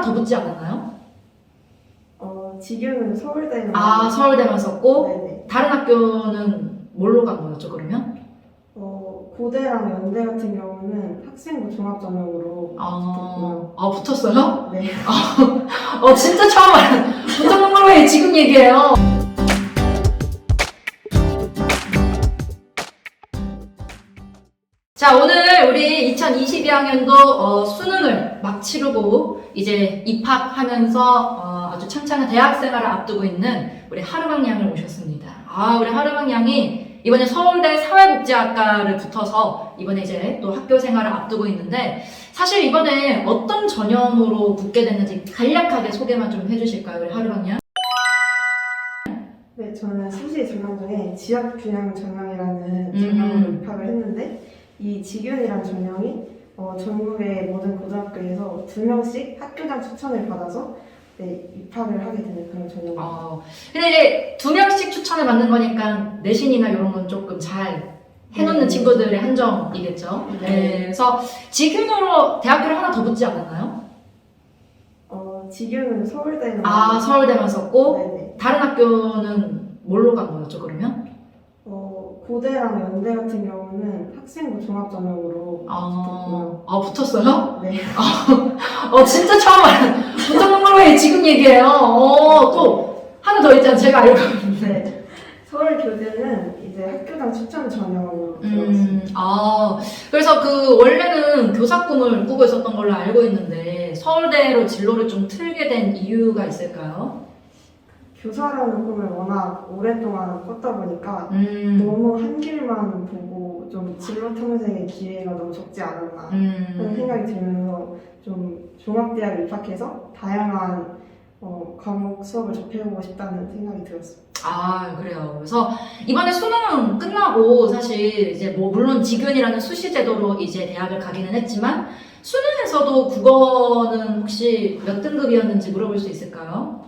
더 붙지 않았나요? 지규는 서울대는 서울대만 썼고 네네. 다른 학교는 뭘로 간 거였죠 그러면? 고대랑 연대 같은 경우는 학생부 종합 전형으로 붙었고요. 붙었어요? 네. 진짜 처음 알아요. 붙었는 걸 왜 지금 얘기해요? 자, 오늘 우리 2022학년도 수능을 막 치르고 이제 입학하면서 아주 창창한 대학생활을 앞두고 있는 우리 하르방 양을 모셨습니다. 우리 하르방 양이 이번에 서울대 사회복지학과를 붙어서 이번에 이제 또 학교 생활을 앞두고 있는데 사실 이번에 어떤 전형으로 붙게 됐는지 간략하게 소개만 좀 해주실까요, 우리 하르방 양? 네, 저는 수시 전형 중에 지역균형 전형이라는 전형으로 입학을 했는데 이 지균이란 전형이 전국의 모든 고등학교에서 2명씩 학교장 추천을 받아서 입학을 하게 되는 그런 전형입니다. 근데 이제 2명씩 추천을 받는 거니까 내신이나 이런 건 조금 잘 해놓는 네. 친구들의 한정이겠죠. 네. 그래서 지균으로 대학교를 하나 더 붙지 않았나요? 지균은 서울대는 서울대만 썼고 네네. 다른 학교는 뭘로 간 거였죠 그러면? 고대랑 연대 같은 경우는 학생부 종합 전형으로 붙었고요. 붙었어요? 네. 진짜 처음 알아요. 붙었는 걸 왜 지금 얘기해요? 또 하나 더 있잖아요. 제가 알고 있는데. 네. 서울 교대는 이제 학교장 추천 전형으로 들어갔습니다. 그래서 원래는 교사 꿈을 꾸고 있었던 걸로 알고 있는데 서울대로 진로를 좀 틀게 된 이유가 있을까요? 교사라는 꿈을 워낙 오랫동안 꿨다 보니까 너무 한 길만 보고 좀 진로 탐색의 기회가 너무 적지 않았나 하는 생각이 들면서 좀 종합대학에 입학해서 다양한 과목 수업을 접해보고 싶다는 생각이 들었어요. 그래요. 그래서 이번에 수능 끝나고 사실 이제 물론 지균이라는 수시 제도로 이제 대학을 가기는 했지만 수능에서도 국어는 혹시 몇 등급이었는지 물어볼 수 있을까요?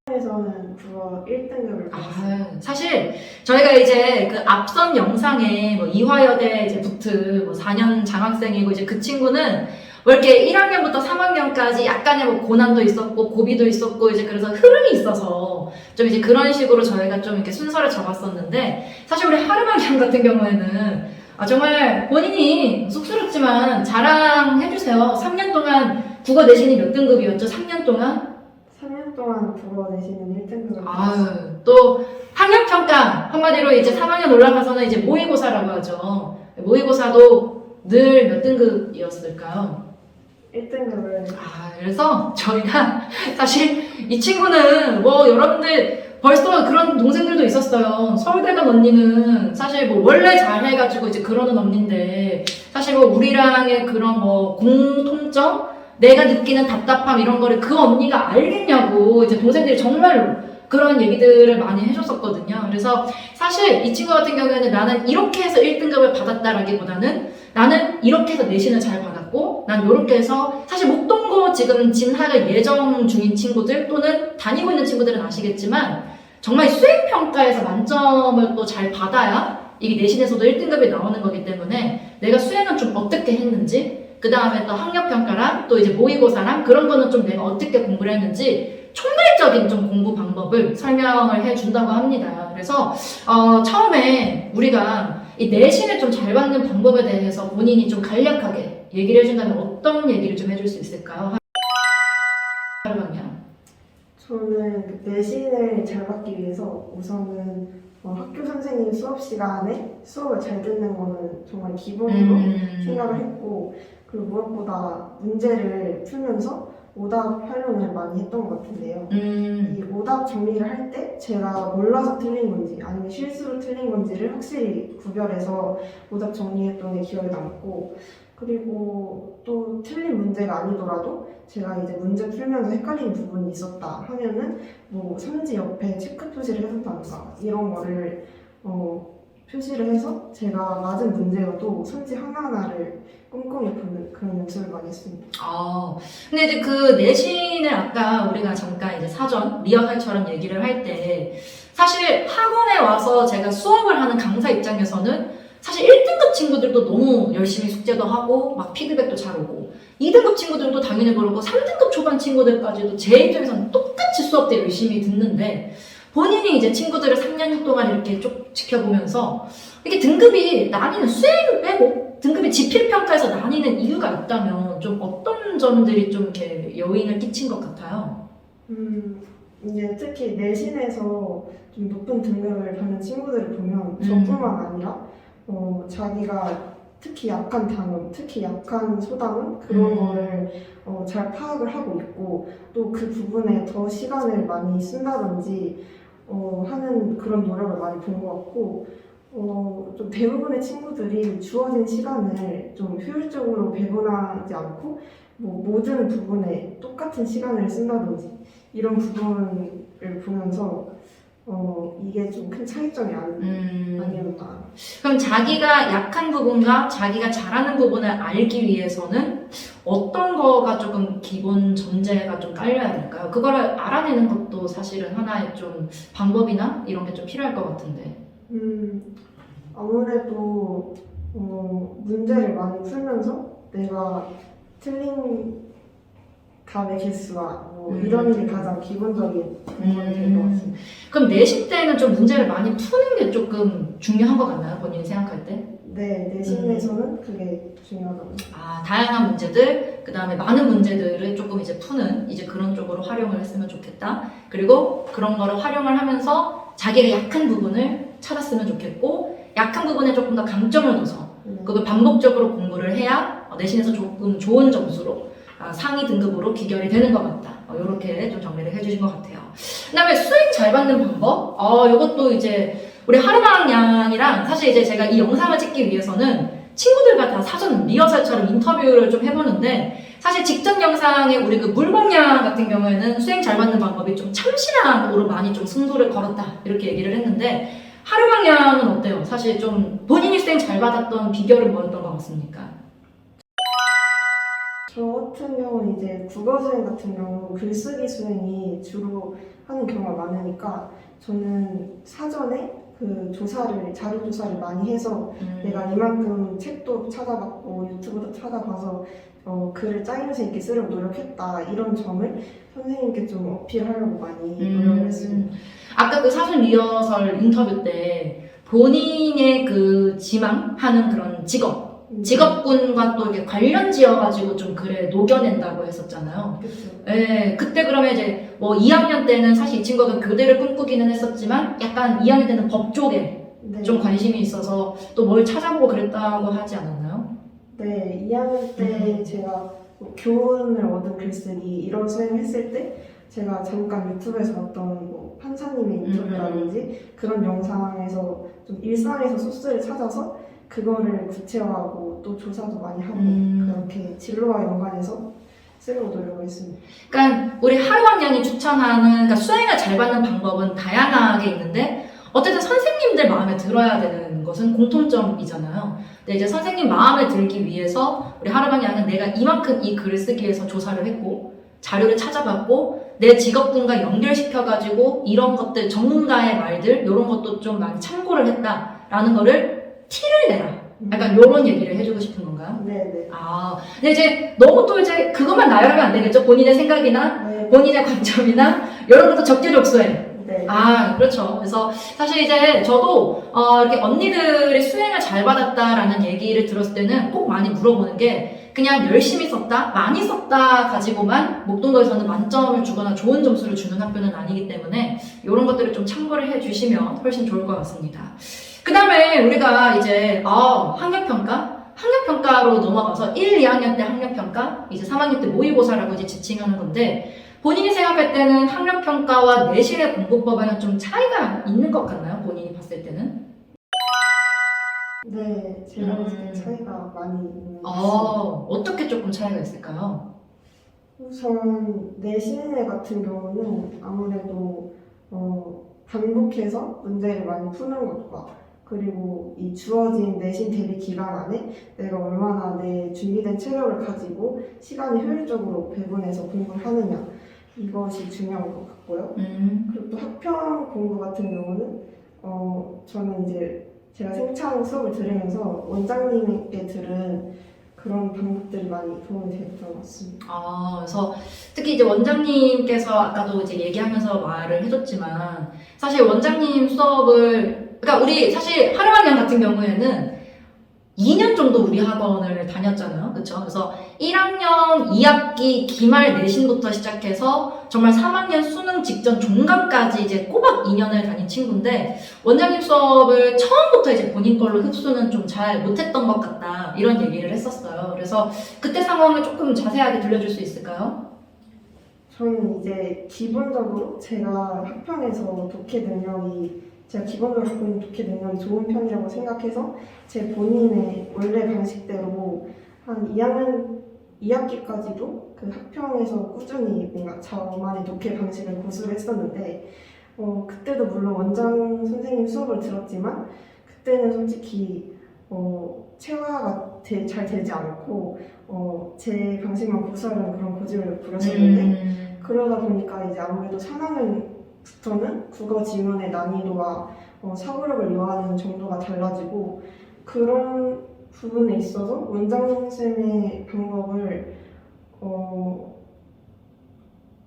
수능에서는 국어 1등급을 받았어요. 사실 저희가 이제 그 앞선 영상에 이화여대 이제 붙은 4년 장학생이고 이제 그 친구는 이렇게 1학년부터 3학년까지 약간의 고난도 있었고 고비도 있었고 이제 그래서 흐름이 있어서 좀 이제 그런 식으로 저희가 좀 이렇게 순서를 잡았었는데 사실 우리 하르방 양 같은 경우에는 정말 본인이 쑥스럽지만 자랑해주세요. 3년 동안 국어 내신이 몇 등급이었죠? 3년 동안? 3년 동안 국어 내신은 1등급을 받았어요. 또 학력평가 한마디로 이제 3학년 올라가서는 이제 모의고사라고 하죠. 모의고사도 늘 몇 등급이었을까요? 1등급을 그래서 저희가 사실 이 친구는 여러분들 벌써 그런 동생들도 있었어요. 서울대 간 언니는 사실 원래 잘해가지고 이제 그러는 언니인데 사실 우리랑의 그런 공통점? 내가 느끼는 답답함 이런 거를 그 언니가 알겠냐고 이제 동생들이 정말로 그런 얘기들을 많이 해줬었거든요. 그래서 사실 이 친구 같은 경우에는 나는 이렇게 해서 1등급을 받았다라기보다는 나는 이렇게 해서 내신을 잘 받았고 난 이렇게 해서 사실 목동고 지금 진학을 예정 중인 친구들 또는 다니고 있는 친구들은 아시겠지만 정말 수행평가에서 만점을 또 잘 받아야 이게 내신에서도 1등급이 나오는 거기 때문에 내가 수행은 좀 어떻게 했는지 그 다음에 또 학력평가랑 또 이제 모의고사랑 그런 거는 좀 내가 어떻게 공부를 했는지 총괄적인 좀 공부 방법을 설명을 해준다고 합니다. 그래서 처음에 우리가 이 내신을 좀 잘 받는 방법에 대해서 본인이 좀 간략하게 얘기를 해준다면 어떤 얘기를 좀 해줄 수 있을까요? 하르방양. 저는 내신을 잘 받기 위해서 우선은 학교 선생님 수업 시간에 수업을 잘 듣는 거는 정말 기본으로 생각을 했고 그리고 무엇보다 문제를 풀면서 오답 활용을 많이 했던 것 같은데요. 이 오답 정리를 할 때 제가 몰라서 틀린 건지 아니면 실수로 틀린 건지를 확실히 구별해서 오답 정리했던 게 기억에 남고 그리고 또 틀린 문제가 아니더라도 제가 이제 문제 풀면서 헷갈리는 부분이 있었다 하면은 선지 옆에 체크 표시를 해준다든가 이런 거를 표시를 해서 제가 맞은 문제여도 선지 하나하나를 꼼꼼히 보는 그런 연습을 많이 했습니다. 근데 이제 그 내신을 아까 우리가 잠깐 이제 사전 리허설처럼 얘기를 할 때 사실 학원에 와서 제가 수업을 하는 강사 입장에서는 사실 1등급 친구들도 너무 열심히 숙제도 하고 막 피드백도 잘 오고 2등급 친구들도 당연히 그렇고 3등급 초반 친구들까지도 제 입장에서는 똑같이 수업 때 열심히 듣는데 본인이 이제 친구들을 3년 동안 이렇게 쭉 지켜보면서 이게 등급이 나뉘는 수행 빼고 등급이 지필평가에서 나뉘는 이유가 있다면 좀 어떤 점들이 좀 이렇게 요인을 끼친 것 같아요? 이제 특히 내신에서 좀 높은 등급을 받는 친구들을 보면 저뿐만 아니라 자기가 특히 약한 단원, 특히 약한 소단원 그런 거를 잘 파악을 하고 있고 또 그 부분에 더 시간을 많이 쓴다든지 하는 그런 노력을 많이 본 것 같고 좀 대부분의 친구들이 주어진 시간을 좀 효율적으로 배분하지 않고 뭐 모든 부분에 똑같은 시간을 쓴다든지 이런 부분을 보면서 이게 좀 큰 차이점이 아니었나. 그럼 자기가 약한 부분과 자기가 잘하는 부분을 알기 위해서는 어떤 거가 조금 기본 전제가 좀 깔려야 될까요? 그거를 알아내는 것도 사실은 하나의 좀 방법이나 이런 게 좀 필요할 것 같은데. 아무래도 문제를 많이 풀면서 내가 틀린 답의 개수와 이런 게 가장 기본적인 부분이 될 것 같습니다. 그럼 내신 때는 좀 문제를 많이 푸는 게 조금 중요한 것 같나요? 본인이 생각할 때? 네, 내신에서는 그게 중요하다고. 다양한 문제들, 그 다음에 많은 문제들을 조금 이제 푸는 이제 그런 쪽으로 활용을 했으면 좋겠다. 그리고 그런 거를 활용을 하면서 자기가 약한 부분을 찾았으면 좋겠고, 약한 부분에 조금 더 강점을 둬서 그걸 반복적으로 공부를 해야 내신에서 조금 좋은 점수로 상위 등급으로 귀결이 되는 것 같다. 이렇게 좀 정리를 해주신 것 같아요. 그 다음에 수행 잘 받는 방법? 이것도 이제 우리 하루방 양이랑 사실 이제 제가 이 영상을 찍기 위해서는 친구들과 다 사전 리허설처럼 인터뷰를 좀 해보는데 사실 직전 영상에 우리 그 물범양 같은 경우에는 수행 잘 받는 방법이 좀 참신함으로 많이 좀 승부를 걸었다 이렇게 얘기를 했는데 하루방 양은 어때요? 사실 좀 본인이 수행 잘 받았던 비결은 뭐였던 것 같습니까? 저 같은 경우는 이제 국어 수행 같은 경우 글쓰기 수행이 주로 하는 경우가 많으니까 저는 사전에 그 자료 조사를 많이 해서 내가 이만큼 책도 찾아봤고 유튜브도 찾아봐서 글을 짜임새 있게 쓰려고 노력했다 이런 점을 선생님께 좀 어필하려고 많이 노력을 했습니다. 아까 그 사전 리허설 인터뷰 때 본인의 그 지망하는 그런 직업군과 또 이렇게 관련 지어가지고 좀 글에 녹여낸다고 했었잖아요. 그렇죠. 네, 그때 그러면 이제 뭐 2학년 때는 사실 이 친구가 교대를 꿈꾸기는 했었지만 약간 2학년 때는 법 쪽에 네. 좀 관심이 있어서 또 뭘 찾아보고 그랬다고 하지 않았나요? 네, 2학년 때 제가 뭐 교훈을 얻은 글쓰기 이런 수행을 했을 때 제가 잠깐 유튜브에서 봤던 뭐 판사님의 인터뷰라든지 그런 영상에서 좀 일상에서 소스를 찾아서 그거를 구체화하고 또 조사도 많이 하고 그렇게 진로와 연관해서 쓰려고 노력을 했습니다. 그러니까 우리 하루왕 양이 추천하는 그러니까 수행을 잘 받는 방법은 다양하게 있는데 어쨌든 선생님들 마음에 들어야 되는 것은 공통점이잖아요. 근데 이제 선생님 마음에 들기 위해서 우리 하루왕 양은 내가 이만큼 이 글을 쓰기 위해서 조사를 했고 자료를 찾아봤고 내 직업군과 연결시켜가지고 이런 것들 전문가의 말들 이런 것도 좀 많이 참고를 했다라는 거를 티를 내라. 약간 요런 얘기를 해주고 싶은 건가요? 네네. 근데 이제 너무 또 이제 그것만 나열하면 안 되겠죠? 본인의 생각이나 네. 본인의 관점이나 이런 것도 적재적소에. 네. 그렇죠. 그래서 사실 이제 저도 이렇게 언니들이 수행을 잘 받았다라는 얘기를 들었을 때는 꼭 많이 물어보는 게 그냥 열심히 썼다, 많이 썼다 가지고만 목동도에서는 만점을 주거나 좋은 점수를 주는 학교는 아니기 때문에 이런 것들을 좀 참고를 해주시면 훨씬 좋을 것 같습니다. 그 다음에 우리가 이제 학력평가로 넘어가서 1, 2학년 때 학력평가, 이제 3학년 때 모의고사라고 이제 지칭하는 건데 본인이 생각할 때는 학력평가와 내신의 공부법에는 좀 차이가 있는 것 같나요? 본인이 봤을 때는? 네, 제가 봤을 때 차이가 많이 있는 것 같습니다. 어떻게 조금 차이가 있을까요? 우선 내신 같은 경우는 아무래도 반복해서 문제를 많이 푸는 것과 그리고 이 주어진 내신 대비 기간 안에 내가 얼마나 내 준비된 체력을 가지고 시간을 효율적으로 배분해서 공부를 하느냐 이것이 중요한 것 같고요. 그리고 또 학평 공부 같은 경우는 저는 이제 제가 생창 수업을 들으면서 원장님께 들은 그런 방법들이 많이 도움이 됐던 것 같습니다. 그래서 특히 이제 원장님께서 아까도 이제 얘기하면서 말을 해줬지만 사실 원장님 수업을 그러니까 우리 사실 하루만양 같은 경우에는 2년 정도 우리 학원을 다녔잖아요. 그쵸? 그래서 1학년 2학기 기말 내신부터 시작해서 정말 3학년 수능 직전 종강까지 이제 꼬박 2년을 다닌 친구인데 원장님 수업을 처음부터 이제 본인 걸로 흡수는 좀 잘 못했던 것 같다. 이런 얘기를 했었어요. 그래서 그때 상황을 조금 자세하게 들려줄 수 있을까요? 저는 이제 기본적으로 제가 학평에서 독해 능력이 제가 기본적으로 갖고 있는 독해 능력이 좋은 편이라고 생각해서 제 본인의 원래 방식대로 한 2학년 2학기까지도 그 학평에서 꾸준히 뭔가 저만의 독해 방식을 고수를 했었는데 그때도 물론 원장 선생님 수업을 들었지만 그때는 솔직히 체화가 잘 되지 않고 제 방식만 고수하려는 그런 고집을 부렸었는데 그러다 보니까 이제 아무래도 3학년부터는 국어 지문의 난이도와 사고력을 요하는 정도가 달라지고 그런 부분에 있어서 원장쌤의 방법을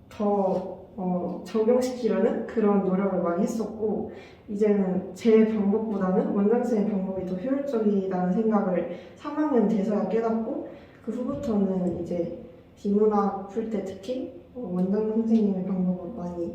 더 적용시키려는 그런 노력을 많이 했었고 이제는 제 방법보다는 원장쌤의 방법이 더 효율적이라는 생각을 3학년 돼서야 깨닫고 그 후부터는 이제 비문학 풀 때 특히 원장 선생님의 방법을 많이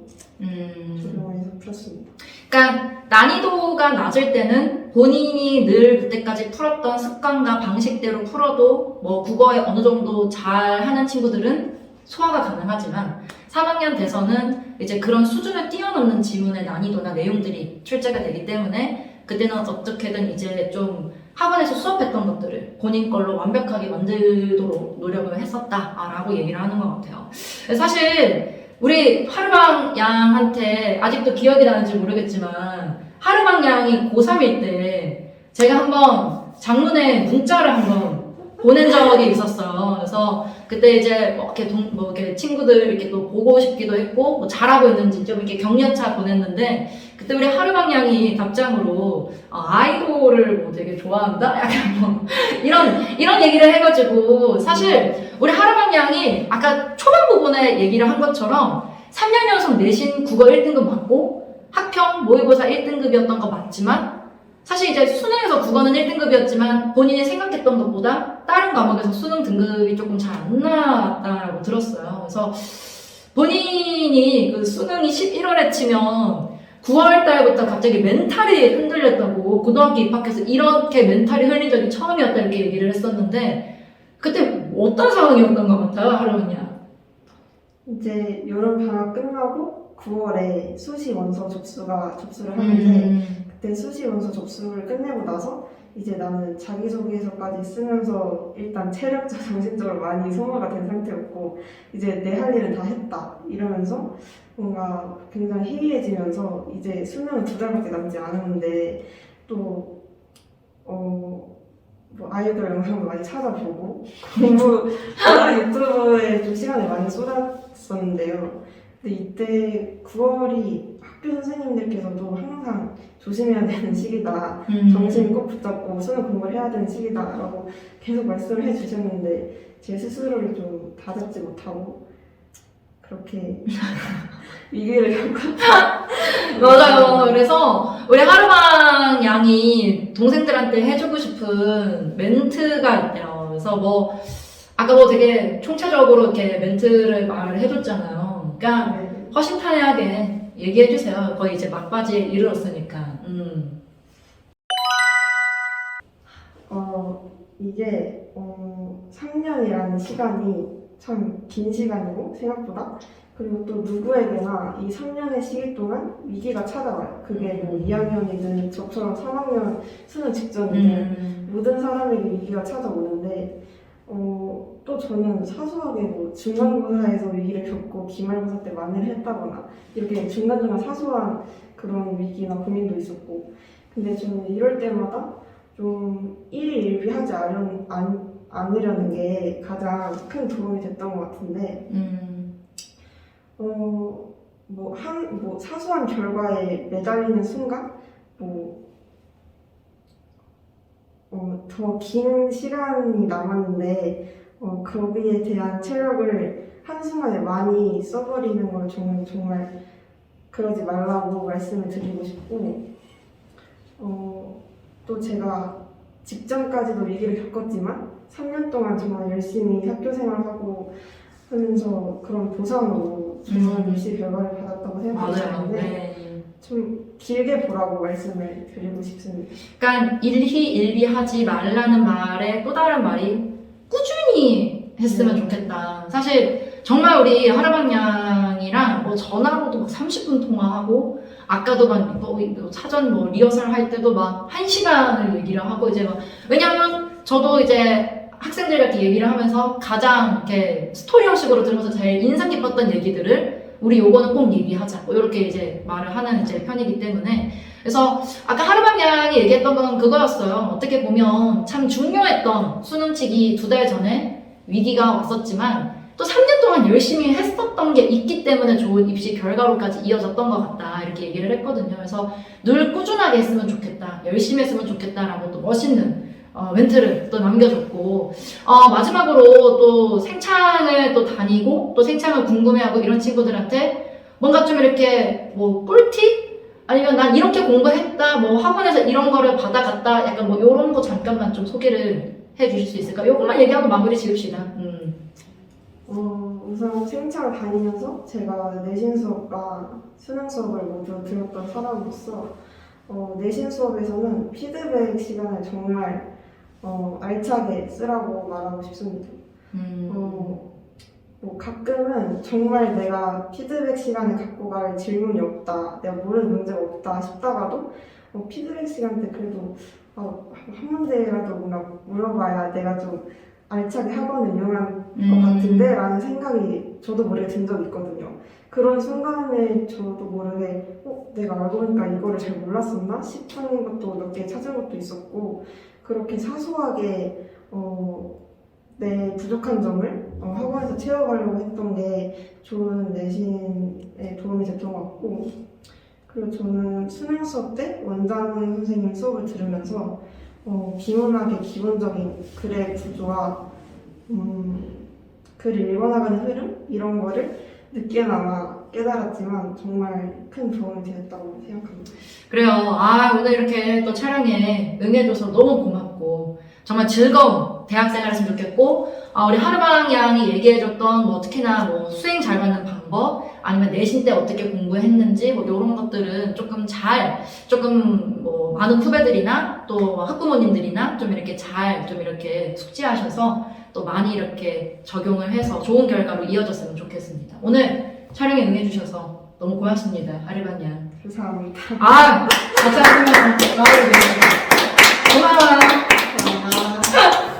적용해서 풀었습니다. 그러니까 난이도가 낮을 때는 본인이 늘 그때까지 풀었던 습관과 방식대로 풀어도 뭐 국어에 어느 정도 잘하는 친구들은 소화가 가능하지만 3학년 돼서는 이제 그런 수준을 뛰어넘는 지문의 난이도나 내용들이 출제가 되기 때문에 그때는 어떻게든 이제 좀 학원에서 수업했던 것들을 본인 걸로 완벽하게 만들도록 노력을 했었다라고 얘기를 하는 것 같아요. 사실 우리 하루방 양한테 아직도 기억이 나는지 모르겠지만 하루방 양이 고3일 때 제가 한번 장문의 문자를 한번 보낸 적이 있었어요. 그래서 그때 이제 이렇게 친구들 이렇게 또 보고 싶기도 했고 뭐 잘하고 있는지 좀 이렇게 격려차 보냈는데 그때 우리 하루방 양이 답장으로 아이돌을 뭐 되게 좋아한다? 약간 뭐 이런 얘기를 해가지고 사실 우리 하루방 양이 아까 초반 부분에 얘기를 한 것처럼 3년 연속 내신 국어 1등급 맞고 학평 모의고사 1등급이었던 거 맞지만 사실 이제 수능에서 국어는 1등급이었지만 본인이 생각했던 것보다 다른 과목에서 수능 등급이 조금 잘 안 나왔다고 들었어요. 그래서 본인이 그 수능이 11월에 치면 9월 달부터 갑자기 멘탈이 흔들렸다고 고등학교 입학해서 이렇게 멘탈이 흔들린 적이 처음이었다 이렇게 얘기를 했었는데 그때 어떤 상황이었던 것 같아요, 하루는요? 이제 여름 방학 끝나고 9월에 수시 원서 접수를 하는데 그때 수시 원서 접수를 끝내고 나서 이제 나는 자기소개서까지 쓰면서 일단 체력적, 정신적으로 많이 소모가 된 상태였고 이제 내 할 일은 다 했다 이러면서 뭔가 굉장히 해이해지면서 이제 수능은 2달밖에 남지 않았는데 또 뭐 아이돌 영상도 많이 찾아보고 공부 유튜브에 좀 시간을 많이 쏟았었는데요. 근데 이때 9월이 학교 선생님들께서도 항상 조심해야 되는 시기다. 정신 꼭 붙잡고 수능 공부를 해야 되는 시기다라고 계속 말씀을 해주셨는데 제 스스로를 좀 다잡지 못하고 그렇게 위기를 겪었다. 맞아요. 그래서 우리 하루방 양이 동생들한테 해주고 싶은 멘트가 있대요. 그래서 뭐 아까 뭐 되게 총체적으로 이렇게 멘트를 말을 해줬잖아요. 그러니까 네. 허심탄회하게 얘기해주세요. 거의 이제 막바지에 이르렀으니까. 이게 3년이라는 시간이 참 긴 시간이고 생각보다 그리고 또 누구에게나 이 3년의 시기 동안 위기가 찾아와요. 그게 뭐 2학년이든 저처럼 3학년 수능 직전이든 모든 사람에게 위기가 찾아오는데 또 저는 사소하게 뭐 중간고사에서 위기를 겪고 기말고사 때 만회를 했다거나 이렇게 중간중간 사소한 그런 위기나 고민도 있었고 근데 저는 이럴 때마다 좀 일희일비하지 않으려는 게 가장 큰 도움이 됐던 것 같은데 사소한 결과에 매달리는 순간 더 긴 시간이 남았는데 거기에 대한 체력을 한순간에 많이 써버리는 걸 저는 정말 그러지 말라고 말씀을 드리고 싶고 또 제가 직전까지도 위기를 겪었지만 3년 동안 정말 열심히 학교 생활하고 하면서 그런 보상으로 정말 열심히 결과를 받았다고 맞아요. 생각하는데 네. 좀 길게 보라고 말씀을 드리고 싶습니다. 그러니까 일희일비하지 말라는 말에 또 다른 말이 꾸준히 했으면 좋겠다. 사실 정말 우리 하루방 양이랑 뭐 전화로도 막 30분 통화하고 아까도 막 사전 뭐 리허설 할 때도 막 1시간을 얘기를 하고 이제 막 왜냐면 저도 이제 학생들과 이렇게 얘기를 하면서 가장 이렇게 스토리 형식으로 들으면서 제일 인상 깊었던 얘기들을 우리 요거는 꼭 얘기하자 뭐 이렇게 이제 말을 하는 이제 편이기 때문에 그래서 아까 하루방 양이 얘기했던 건 그거였어요. 어떻게 보면 참 중요했던 수능 치기 2달 전에 위기가 왔었지만 또 3년 동안 열심히 했었던 게 있기 때문에 좋은 입시 결과로까지 이어졌던 것 같다 이렇게 얘기를 했거든요. 그래서 늘 꾸준하게 했으면 좋겠다, 열심히 했으면 좋겠다라고 또 멋있는 멘트를 또 남겨줬고 마지막으로 또 생창을 또 다니고 또 생창을 궁금해하고 이런 친구들한테 뭔가 좀 이렇게 뭐 꿀팁? 아니면 난 이렇게 공부했다 뭐 학원에서 이런 거를 받아갔다 약간 뭐 이런 거 잠깐만 좀 소개를 해주실 수 있을까? 요것만 얘기하고 마무리 지읍시다. 우선 생창을 다니면서 제가 내신 수업과 수능 수업을 모두 들었던 사람으로서 내신 수업에서는 피드백 시간을 정말 알차게 쓰라고 말하고 싶습니다. 뭐 가끔은 정말 내가 피드백 시간에 갖고 갈 질문이 없다, 내가 모르는 문제가 없다 싶다가도 피드백 시간 때 그래도 한 문제라도 뭔가 물어봐야 내가 좀 알차게 학원을 이용한 것 같은데 라는 생각이 저도 모르게 든 적이 있거든요. 그런 순간에 저도 모르게 내가 알고 보니까 이거를 잘 몰랐었나 싶은 것도 몇 개 찾은 것도 있었고 그렇게 사소하게 내 부족한 점을 학원에서 채워가려고 했던 게 좋은 내신에 도움이 됐던 것 같고 그리고 저는 수능 수업 때 원장 선생님 수업을 들으면서 비문학의 기본적인 글의 구조와 글을 읽어나가는 흐름 이런 거를 늦게나마 깨달았지만 정말 큰 도움이 되었다고 생각합니다. 그래요. 오늘 이렇게 또 촬영에 응해줘서 너무 고맙고 정말 즐거운 대학생활 했으면 좋겠고 우리 하루방 양이 얘기해줬던 뭐 특히나 뭐 수행 잘 받는 방법 아니면 내신 때 어떻게 공부했는지 뭐 이런 것들은 조금 뭐 많은 후배들이나 또 학부모님들이나 좀 이렇게 좀 이렇게 숙지하셔서 또 많이 이렇게 적용을 해서 좋은 결과로 이어졌으면 좋겠습니다. 오늘 촬영에 응해주셔서 너무 고맙습니다. 하루방 양. 감사합니다. 박수 한번